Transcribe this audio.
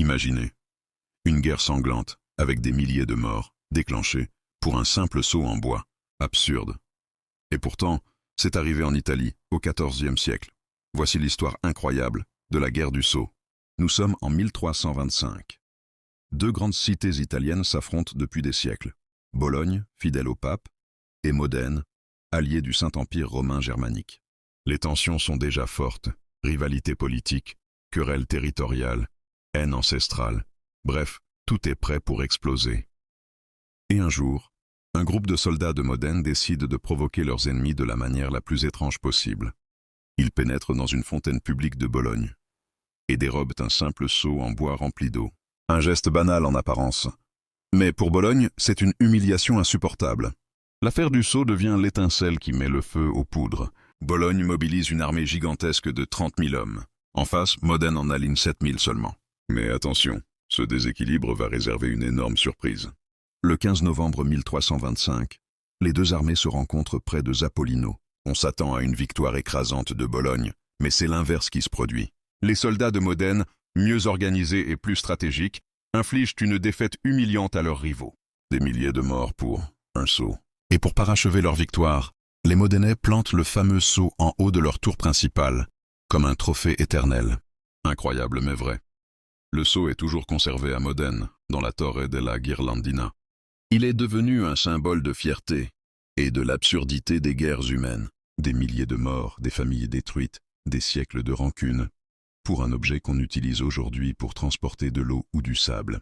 Imaginez, une guerre sanglante, avec des milliers de morts, déclenchée pour un simple seau en bois. Absurde. Et pourtant, c'est arrivé en Italie, au XIVe siècle. Voici l'histoire incroyable de la guerre du seau. Nous sommes en 1325. Deux grandes cités italiennes s'affrontent depuis des siècles. Bologne, fidèle au pape, et Modène, allié du Saint-Empire romain germanique. Les tensions sont déjà fortes, rivalité politique, querelles territoriales, haine ancestrale. Bref, tout est prêt pour exploser. Et un jour, un groupe de soldats de Modène décide de provoquer leurs ennemis de la manière la plus étrange possible. Ils pénètrent dans une fontaine publique de Bologne et dérobent un simple seau en bois rempli d'eau. Un geste banal en apparence. Mais pour Bologne, c'est une humiliation insupportable. L'affaire du seau devient l'étincelle qui met le feu aux poudres. Bologne mobilise une armée gigantesque de 30 000 hommes. En face, Modène en aligne 7 000 seulement. Mais attention, ce déséquilibre va réserver une énorme surprise. Le 15 novembre 1325, les deux armées se rencontrent près de Zappolino. On s'attend à une victoire écrasante de Bologne, mais c'est l'inverse qui se produit. Les soldats de Modène, mieux organisés et plus stratégiques, infligent une défaite humiliante à leurs rivaux. Des milliers de morts pour un seau. Et pour parachever leur victoire, les Modénais plantent le fameux seau en haut de leur tour principale, comme un trophée éternel. Incroyable mais vrai. Le seau est toujours conservé à Modène, dans la Torre della Ghirlandina. Il est devenu un symbole de fierté et de l'absurdité des guerres humaines. Des milliers de morts, des familles détruites, des siècles de rancune, pour un objet qu'on utilise aujourd'hui pour transporter de l'eau ou du sable.